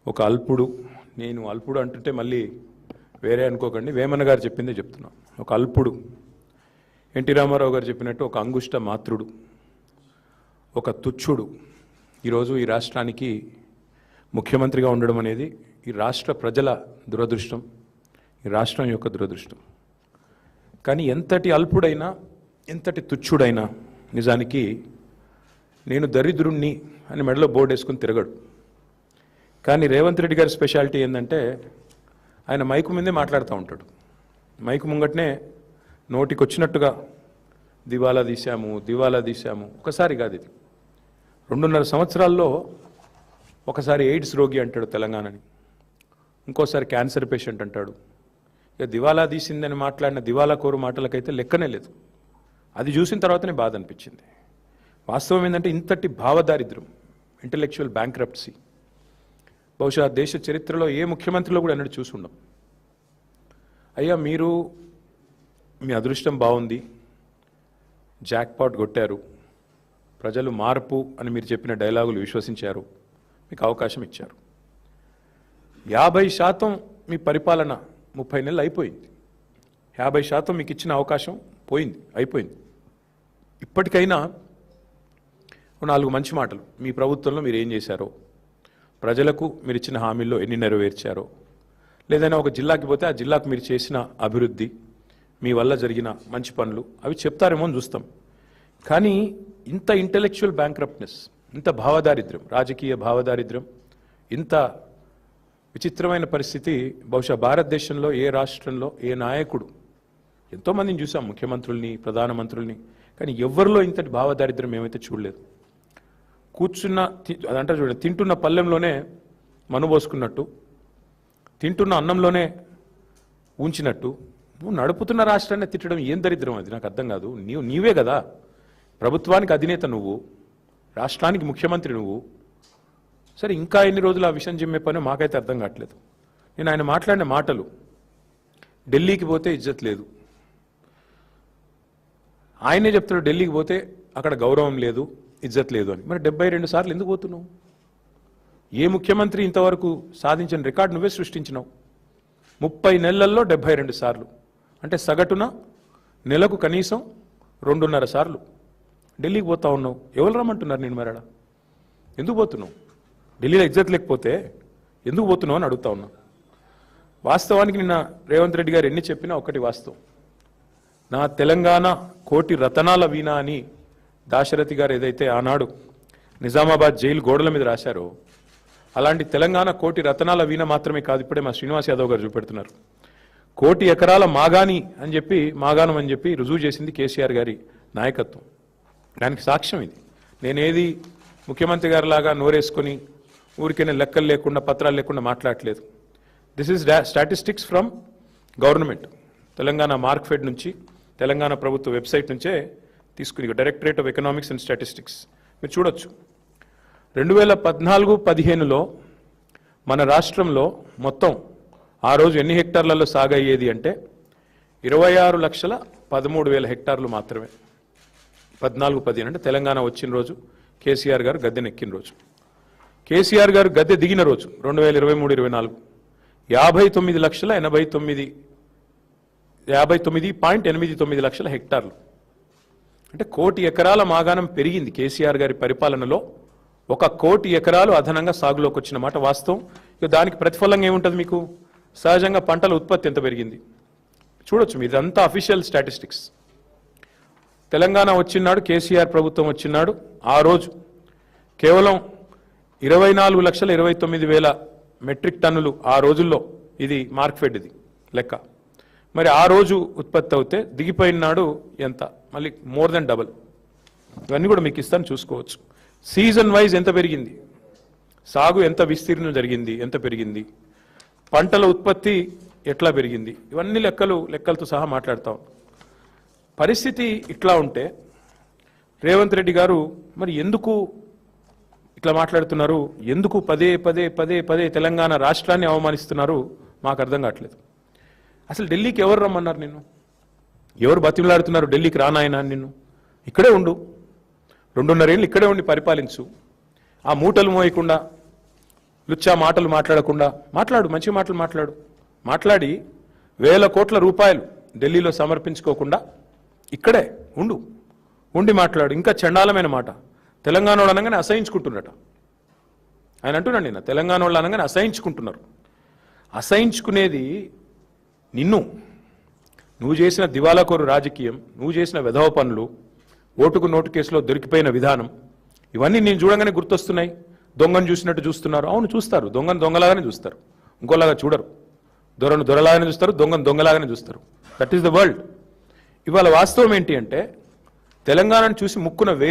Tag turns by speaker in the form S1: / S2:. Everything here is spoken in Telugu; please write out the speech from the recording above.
S1: ఒక అల్పుడు, నేను అల్పుడు అంటుంటే మళ్ళీ వేరే అనుకోకండి, వేమన్న గారు చెప్పిందే చెప్తున్నా. ఒక అల్పుడు, ఎన్టీ రామారావు గారు చెప్పినట్టు ఒక అంగుష్ట మాత్రుడు, ఒక తుచ్చుడు ఈరోజు ఈ రాష్ట్రానికి ముఖ్యమంత్రిగా ఉండడం అనేది ఈ రాష్ట్ర ప్రజల దురదృష్టం, ఈ రాష్ట్రం యొక్క దురదృష్టం. కానీ ఎంతటి అల్పుడైనా, ఎంతటి తుచ్చుడైనా నిజానికి నేను దరిద్రుణ్ణి అని మెడలో బోర్డు వేసుకుని తిరగడు. కానీ రేవంత్ రెడ్డి గారి స్పెషాలిటీ ఏంటంటే ఆయన మైకు ముందే మాట్లాడుతూ ఉంటాడు. మైకు ముంగట్నే నోటికి వచ్చినట్టుగా దివాలా తీశాము. ఒకసారి కాదు, ఇది 2.5 సంవత్సరాల్లో ఒకసారి ఎయిడ్స్ రోగి అంటాడు తెలంగాణని, ఇంకోసారి క్యాన్సర్ పేషెంట్ అంటాడు. ఇక దివాలా తీసిందని మాట్లాడిన దివాలా కోరు మాటలకైతే లెక్కనే లేదు. అది చూసిన తర్వాతనే బాధ అనిపించింది. వాస్తవం ఏంటంటే ఇంతటి భావదారిద్ర్యం, ఇంటలెక్చువల్ బ్యాంక్రప్ట్సీ బహుశా దేశ చరిత్రలో ఏ ముఖ్యమంత్రిలో కూడా అన్నట్టు చూసి ఉండం. అయ్యా మీరు మీ అదృష్టం బాగుంది, జాక్పాట్ కొట్టారు, ప్రజలు మార్పు అని మీరు చెప్పిన డైలాగులు విశ్వసించారు, మీకు అవకాశం ఇచ్చారు. 50% మీ పరిపాలన 30 నెలలు అయిపోయింది. 50% మీకు ఇచ్చిన అవకాశం అయిపోయింది. ఇప్పటికైనా 4 మంచి మాటలు మీ ప్రభుత్వంలో మీరు ఏం చేశారో, ప్రజలకు మీరు ఇచ్చిన హామీల్లో ఎన్ని నెరవేర్చారో, లేదైనా ఒక జిల్లాకి పోతే ఆ జిల్లాకు మీరు చేసిన అభివృద్ధి, మీ వల్ల జరిగిన మంచి పనులు అవి చెప్తారేమో అని చూస్తాం. కానీ ఇంత ఇంటెలెక్చువల్ బ్యాంక్రప్ట్నెస్, ఇంత భావదారిద్ర్యం, రాజకీయ భావదారిద్ర్యం, ఇంత విచిత్రమైన పరిస్థితి బహుశా భారతదేశంలో ఏ రాష్ట్రంలో ఏ నాయకుడు, ఎంతోమందిని చూసాం, ముఖ్యమంత్రుల్ని, ప్రధానమంత్రుల్ని, కానీ ఎవరిలో ఇంతటి భావదారిద్ర్యం ఏమైతే చూడలేదు. అదంటారు చూడండి, తింటున్న పళ్ళెంలోనే మనుబోసుకున్నట్టు, తింటున్న అన్నంలోనే ఉంచినట్టు, నువ్వు నడుపుతున్న రాష్ట్రాన్ని తిట్టడం ఏం దరిద్రం? అది నాకు అర్థం కాదు. నీవే కదా ప్రభుత్వానికి అధినేత, నువ్వు రాష్ట్రానికి ముఖ్యమంత్రి, నువ్వు సరే ఇంకా ఎన్ని రోజులు ఆ విషయం చెప్పే పని మాకైతే అర్థం కావట్లేదు. నేను ఆయన మాట్లాడిన మాటలు, ఢిల్లీకి పోతే ఇజ్జత్ లేదు, ఆయనే చెప్తాడు ఢిల్లీకి పోతే అక్కడ గౌరవం లేదు, ఇజ్జత్ లేదు అని. మరి 72 సార్లు ఎందుకు పోతున్నావు? ఏ ముఖ్యమంత్రి ఇంతవరకు సాధించిన రికార్డు నువ్వే సృష్టించినావు. 30 నెలల్లో 72 సార్లు అంటే సగటున నెలకు కనీసం 2.5 సార్లు ఢిల్లీకి పోతా ఉన్నావు. ఎవరు రమ్మంటున్నారు నేను? మరడ ఎందుకు పోతున్నావు? ఢిల్లీలో ఇజ్జత్ లేకపోతే ఎందుకు పోతున్నావు అని అడుగుతా ఉన్నా. వాస్తవానికి నిన్న రేవంత్ రెడ్డి గారు ఎన్ని చెప్పినా ఒకటి వాస్తవం. నా తెలంగాణ కోటి రతనాల వీణ అని దాశరథి గారు ఏదైతే ఆనాడు నిజామాబాద్ జైలు గోడల మీద రాశారో, అలాంటి తెలంగాణ కోటి రతనాల వీణ మాత్రమే కాదు, ఇప్పుడే మా శ్రీనివాస్ యాదవ్ గారు చూపెడుతున్నారు, 1 కోటి ఎకరాల మాగాణం అని చెప్పి రుజువు చేసింది కేసీఆర్ గారి నాయకత్వం. దానికి సాక్ష్యం ఇది. నేనేది ముఖ్యమంత్రి గారి లాగా నోరేసుకొని ఊరికైనా లెక్కలు లేకుండా పత్రాలు లేకుండా మాట్లాడలేదు. This is statistics from government, Telangana Markfed నుంచి, తెలంగాణ ప్రభుత్వ వెబ్సైట్ నుంచే తీసుకుని, directorate of economics and statistics మీరు చూడొచ్చు. 2014-15లో మన రాష్ట్రంలో మొత్తం ఆ రోజు ఎన్ని హెక్టార్లలో సాగు అయ్యేది అంటే 26,13,000 హెక్టార్లు మాత్రమే. 14-15 అంటే తెలంగాణ వచ్చిన రోజు, కేసీఆర్ గారు గద్దెనెక్కిన రోజు. కేసీఆర్ గారు గద్దె దిగిన రోజు 2023-24 59,89,89 లక్షల హెక్టార్లు అంటే 1 కోటి ఎకరాల మాగాణం పెరిగింది. కేసీఆర్ గారి పరిపాలనలో 1 కోటి ఎకరాలు అదనంగా సాగులోకి వచ్చిన మాట వాస్తవం. ఇక దానికి ప్రతిఫలంగా ఏముంటుంది మీకు? సహజంగా పంటల ఉత్పత్తి ఎంత పెరిగింది చూడొచ్చు. ఇదంతా అఫీషియల్ స్టాటిస్టిక్స్. తెలంగాణ వచ్చినాడు, కేసీఆర్ ప్రభుత్వం వచ్చినాడు, ఆ రోజు కేవలం 24,29,000 మెట్రిక్ టన్నులు ఆ రోజుల్లో, ఇది మార్క్ఫెడ్ ఇది లెక్క. మరి ఆ రోజు ఉత్పత్తి అవుతే దిగిపోయిన నాడు ఎంత? మళ్ళీ మోర్ దెన్ డబుల్. ఇవన్నీ కూడా మీకు ఇస్తాను, చూసుకోవచ్చు. సీజన్ వైజ్ ఎంత పెరిగింది, సాగు ఎంత విస్తీర్ణం జరిగింది, ఎంత పెరిగింది, పంటల ఉత్పత్తి ఎట్లా పెరిగింది, ఇవన్నీ లెక్కలతో సహా మాట్లాడతాం. పరిస్థితి ఇట్లా ఉంటే రేవంత్ రెడ్డి గారు మరి ఎందుకు ఇట్లా మాట్లాడుతున్నారు? ఎందుకు పదే తెలంగాణ రాష్ట్రాన్ని అవమానిస్తున్నారు? మాకు అర్థం కావట్లేదు. అసలు ఢిల్లీకి ఎవరు రమ్మన్నారు నిన్ను? ఎవరు బతిమలాడుతున్నారు ఢిల్లీకి రానాయన? నిన్ను ఇక్కడే ఉండు, 2.5 ఏళ్ళు ఇక్కడే ఉండి పరిపాలించు, ఆ మూటలు మోయకుండా లుచ్చా మాటలు మాట్లాడకుండా మాట్లాడు, మంచి మాటలు మాట్లాడి వేల కోట్ల రూపాయలు ఢిల్లీలో సమర్పించుకోకుండా ఇక్కడే ఉండి మాట్లాడు. ఇంకా చండాలమైన మాట, తెలంగాణ వాళ్ళు అనగానే అసహించుకుంటున్నట. ఆయన అంటున్నాడు, నిన్న తెలంగాణ వాళ్ళు అనగానే అసహించుకుంటున్నారు. అసహించుకునేది నువ్వు చేసిన దివాలాకోరు రాజకీయం, నువ్వు చేసిన వెధవ పనులు, ఓటుకు నోటు కేసులో దొరికిపోయిన విధానం, ఇవన్నీ నేను చూడంగానే గుర్తొస్తున్నాయి. దొంగను చూసినట్టు చూస్తున్నారు. అవును, చూస్తారు. దొంగను దొంగలాగానే చూస్తారు, ఇంకోలాగా చూడరు. దొరను దొరలాగానే చూస్తారు, దొంగను దొంగలాగానే చూస్తారు. That is the world. ఇవాళ వాస్తవం ఏంటి అంటే తెలంగాణను చూసి ముక్కున వేలే